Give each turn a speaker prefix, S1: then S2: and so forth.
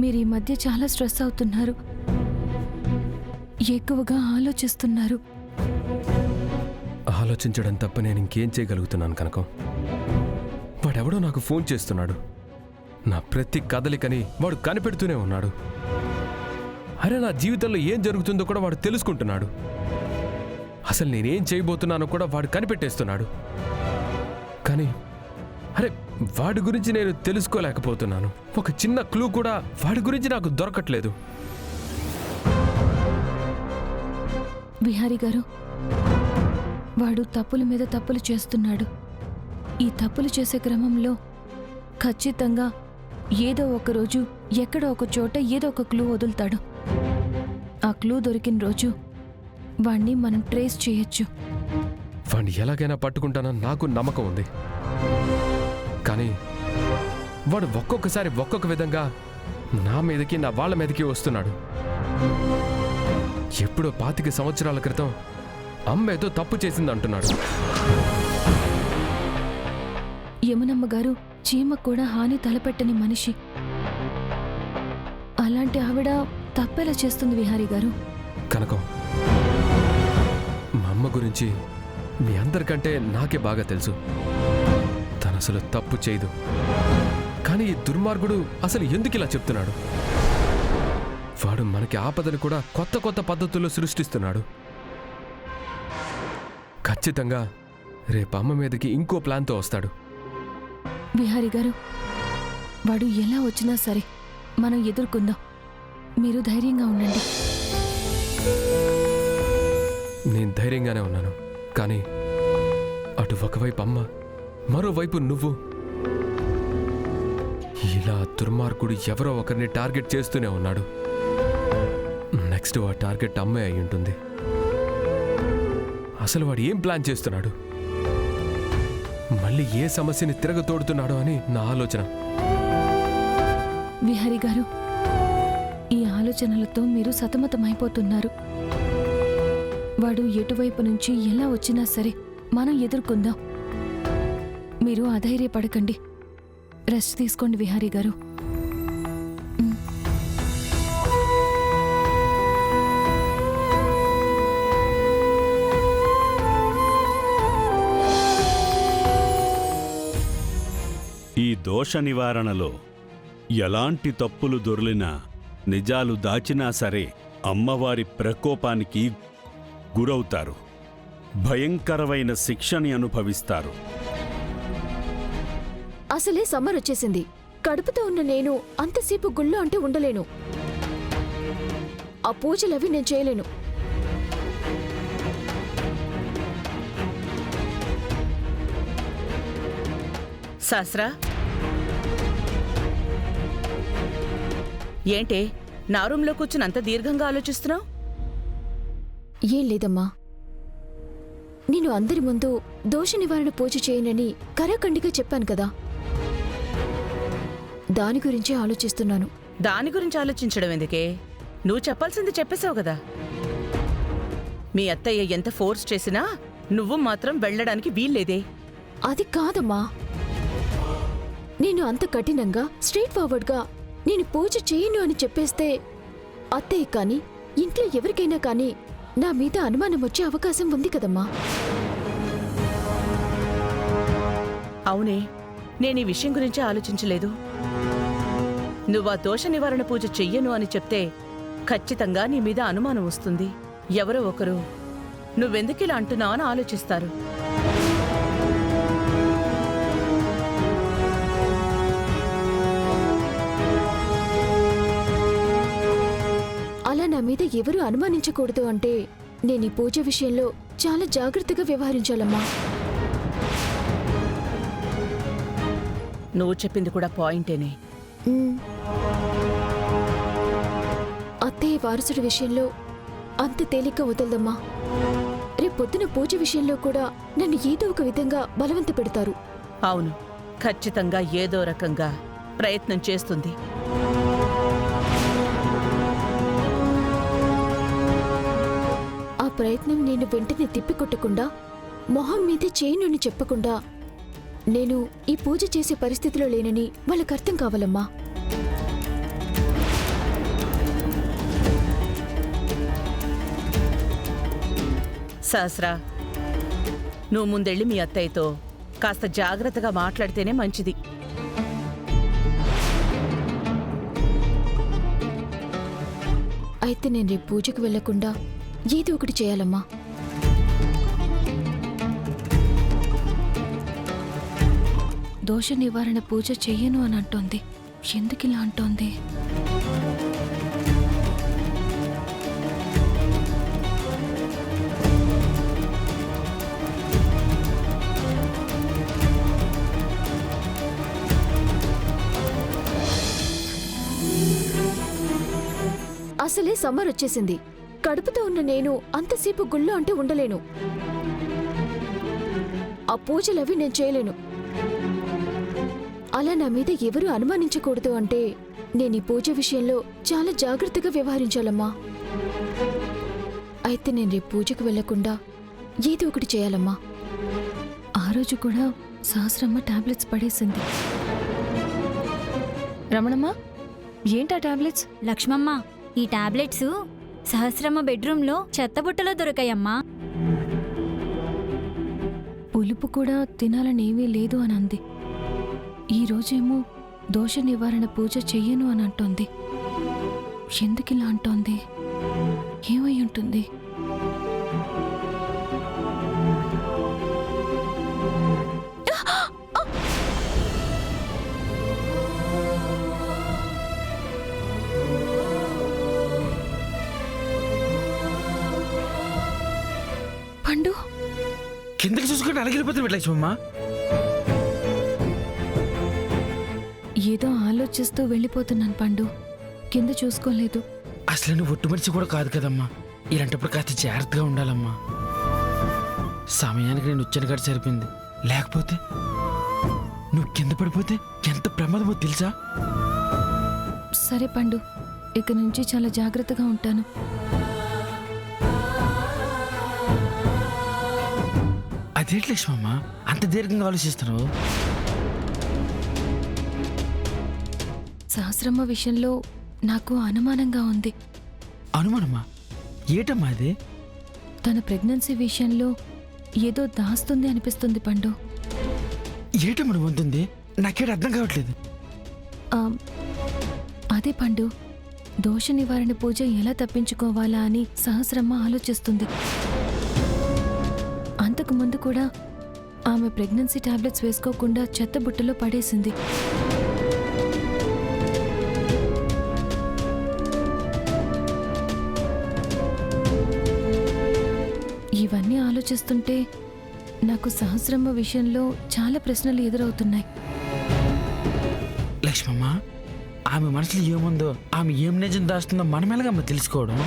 S1: మీరు ఈ మధ్య చాలా స్ట్రెస్ అవుతున్నారు, ఎక్కువగా ఆలోచిస్తున్నారు.
S2: ఆలోచించడం తప్ప నేను ఇంకేం చేయగలుగుతున్నాను కనకం? వాడెవడో నాకు ఫోన్ చేస్తున్నాడు. నా ప్రతి కదలికని వాడు కనిపెడుతూనే ఉన్నాడు. అరే, నా జీవితంలో ఏం జరుగుతుందో కూడా వాడు తెలుసుకుంటున్నాడు. అసలు నేనేం చేయబోతున్నానో కూడా వాడు కనిపెట్టేస్తున్నాడు. కానీ అరే, వాడి గురించి నేను తెలుసుకోలేకపోతున్నాను. ఒక చిన్న క్లూ కూడా వాడి గురించి నాకు దొరకట్లేదు.
S1: విహారీ గారు, వాడు తప్పుల మీద తప్పులు చేస్తున్నాడు. ఈ తప్పులు చేసే క్రమంలో ఖచ్చితంగా ఏదో ఒక రోజు ఎక్కడో ఒక చోట ఏదో ఒక క్లూ వదులుతాడు. ఆ క్లూ దొరికిన రోజు వాణ్ణి మనం ట్రేస్ చేయొచ్చు.
S2: వాణ్ణి ఎలాగైనా పట్టుకుంటానని నాకు నమ్మకం ఉంది. కానీ వాడు ఒక్కొక్కసారి ఒక్కొక్క విధంగా నా మీదకి, నా వాళ్ళ మీదకి వస్తున్నాడు. ఎప్పుడో 25 సంవత్సరాల క్రితం అమ్మ ఏదో తప్పు చేసింది అంటున్నాడు.
S1: యమునమ్మ గారు చీమకు కూడా హాని తలపెట్టని మనిషి. అలాంటి ఆవిడ తప్పెలా చేస్తుంది విహారీ గారు?
S2: కనకం, మా అమ్మ గురించి మీ అందరికంటే నాకే బాగా తెలుసు. తను అసలు తప్పు చేయదు. కానీ ఈ దుర్మార్గుడు అసలు ఎందుకు ఇలా చెప్తున్నాడు? వాడు మనకి ఆపదను కూడా కొత్త కొత్త పద్ధతుల్లో సృష్టిస్తున్నాడు. ఖచ్చితంగా రేపు అమ్మ మీదకి ఇంకో ప్లాన్తో వస్తాడు.
S1: విహారీ గారు, వాడు ఎలా వచ్చినా సరే మనం ఎదుర్కొందాం. మీరు ధైర్యంగా ఉండండి.
S2: నేను ధైర్యంగానే ఉన్నాను. కానీ అటు ఒకవైపు అమ్మ, మరోవైపు నువ్వు. ఇలా దుర్మార్గుడు ఎవరో ఒకరిని టార్గెట్ చేస్తూనే ఉన్నాడు. నెక్స్ట్ ఆ టార్గెట్ అమ్మే అయి ఉంటుంది. అసలు వాడు ఏం ప్లాన్ చేస్తున్నాడు? మళ్ళీ ఏ సమస్యని తిరగతోడుతున్నాడో అని నా ఆలోచన.
S1: విహారీ గారు, ఈ ఆలోచనలతో మీరు సతమతమైపోతున్నారు. వాడు ఎటువైపు నుంచి ఎలా వచ్చినా సరే మనం ఎదుర్కొందాం. మీరు అధైర్యపడకండి. రెస్ట్ తీసుకోండి విహారీ గారు.
S3: ఈ దోష నివారణలో ఎలాంటి తప్పులు దొర్లినా, నిజాలు దాచినా సరే అమ్మవారి ప్రకోపానికి గురవుతారు. భయంకరమైన శిక్షని అనుభవిస్తారు.
S4: అసలే సమ్మర్ వచ్చేసింది. కడుపుతో ఉన్న నేను అంతసేపు గుళ్ళో అంటే ఉండలేను. ఆ పూజలవి నేను చేయలేను.
S5: శాస్త్రా, ఏంటే నా రూంలో కూర్చుని అంత దీర్ఘంగా ఆలోచిస్తున్నావు?
S4: ఏం లేదమ్మా, నేను అందరి ముందు దోష నివారణ పూజ చేయనని కరాఖండిగా చెప్పాను కదా, దాని గురించే ఆలోచిస్తున్నాను.
S5: దాని గురించి ఆలోచించడం ఎందుకే? నువ్వు చెప్పాల్సింది చెప్పేశావు కదా. మీ అత్తయ్య ఎంత ఫోర్స్ చేసినా నువ్వు మాత్రం వెళ్ళడానికి వీల్లేదే.
S4: అది కాదమ్మా, నేను అంత కఠినంగా స్ట్రైట్ ఫార్వర్డ్గా నేను పూజ చేయను అని చెప్పేస్తే అత్తయ్య కానీ ఇంట్లో ఎవరికైనా కానీ నా మీద అనుమానం వచ్చే అవకాశం ఉంది కదమ్మా.
S5: అవునే, నేను ఈ విషయం గురించి ఆలోచించలేదు. నువ్వు ఆ దోష నివారణ పూజ చెయ్యను అని చెప్తే ఖచ్చితంగా నీ మీద అనుమానం వస్తుంది. ఎవరో ఒకరు నువ్వెందుకిలా అంటున్నావు అని ఆలోచిస్తారు.
S4: అలా నా మీద ఎవరూ అనుమానించకూడదు అంటే నేను ఈ పూజ విషయంలో చాలా జాగ్రత్తగా వ్యవహరించాలమ్మా.
S5: నువ్వు చెప్పింది కూడా పాయింటేనే.
S4: అత్తయ్య వారసుడి విషయంలో అంత తేలిగ్గా వదలదమ్మా. రేపొద్దున పూజ విషయంలో కూడా నన్ను ఏదో ఒక విధంగా బలవంత పెడతారు.
S5: అవును, ఖచ్చితంగా ఏదో రకంగా ప్రయత్నం చేస్తుంది.
S4: ఆ ప్రయత్నం నేను వెంటనే తిప్పికొట్టకుండా, మొహం మీదే చేయను చెప్పకుండా నేను ఈ పూజ చేసే పరిస్థితిలో లేనని వాళ్ళకి అర్థం కావాలమ్మా.
S5: సహస్రా, నువ్వు ముందెళ్ళి మీ అత్తయ్యతో కాస్త జాగ్రత్తగా మాట్లాడితేనే మంచిది.
S4: అయితే నేను రేపు పూజకు వెళ్లకుండా ఏదో ఒకటి చేయాలమ్మా.
S1: దోష నివారణ పూజ చెయ్యను అని అంటోంది. ఎందుకిలా అంటోంది?
S4: అసలే సమ్మర్ వచ్చేసింది. కడుపుతో ఉన్న నేను అంతసేపు గుళ్ళో అంటే ఉండలేను. ఆ పూజలవి నేను చేయలేను. అలా నా మీద ఎవరూ అనుమానించకూడదు అంటే నేను ఈ పూజ విషయంలో చాలా జాగ్రత్తగా వ్యవహరించాలమ్మా. అయితే నేను రేపు పూజకు వెళ్లకుండా ఏదో ఒకటి చేయాలమ్మా.
S1: ఆ రోజు కూడా సహస్రమ్మ టాబ్లెట్స్ పడేసింది. రమణమ్మ, ఏంటా టాబ్లెట్స్?
S6: లక్ష్మమ్మ, ఈ టాబ్లెట్స్ సహస్రమ్మ బెడ్రూమ్లో చెత్తబుట్టలో దొరికాయమ్మా.
S1: పులుపు కూడా తినాలని ఏమీ లేదు అని అంది. ఈ రోజేమో దోష నివారణ పూజ చెయ్యను అని అంటోంది. ఎందుకిలా అంటోంది? ఏమై ఉంటుంది? పండు,
S7: కిందకి చూసుకుంటే అలగిలిపోతుంది లక్ష్మమ్మ.
S1: ఏదో ఆలోచిస్తూ వెళ్ళిపోతున్నాను పండు. కింద చూసుకోలేదు.
S7: అసలు నువ్వు ఒట్టు మనిషి కూడా కాదు కదమ్మా. ఇలాంటప్పుడు కాస్త జాగ్రత్తగా ఉండాలమ్మా. సమయానికి నేను వచ్చాను కాడ సరిపోయింది. లేకపోతే నువ్వు కింద పడిపోతే ఎంత ప్రమాదమో తెలుసా?
S1: సరే పండు, ఇక నుంచి చాలా జాగ్రత్తగా ఉంటాను.
S7: అదేంటి లక్ష్మమ్మ అంత దీర్ఘంగా ఆలోచిస్తున్నావు?
S1: సహస్రమ్మ విషయంలో నాకు అనుమానంగా ఉంది.
S7: అనుమానమా? ఏటమ్మా అది?
S1: తన ప్రెగ్నెన్సీ విషయంలో ఏదో దాస్తుంది అనిపిస్తుంది పండు.
S7: ఏటమ్మా నువ్వు ఉంటుంది? నాకేట అర్థం కావట్లేదు.
S1: ఆ, అదే పండు, దోష నివారణ పూజ ఎలా తప్పించుకోవాలా అని సహస్రమ్మ ఆలోచిస్తుంది. అంతకు ముందు కూడా ఆమె ప్రెగ్నెన్సీ టాబ్లెట్స్ వేసుకోకుండా చెత్తబుట్టలో పడేసింది. ఇవన్నీ ఆలోచిస్తుంటే నాకు సహస్రమ్మ విషయంలో చాలా ప్రశ్నలు ఎదురవుతున్నాయి.
S7: లక్ష్మమ్మ, ఆమె మనసులో ఏముందో, ఆమె ఏం నిజం దాస్తుందో మనమెలాగమ్మా తెలుసుకోవడం?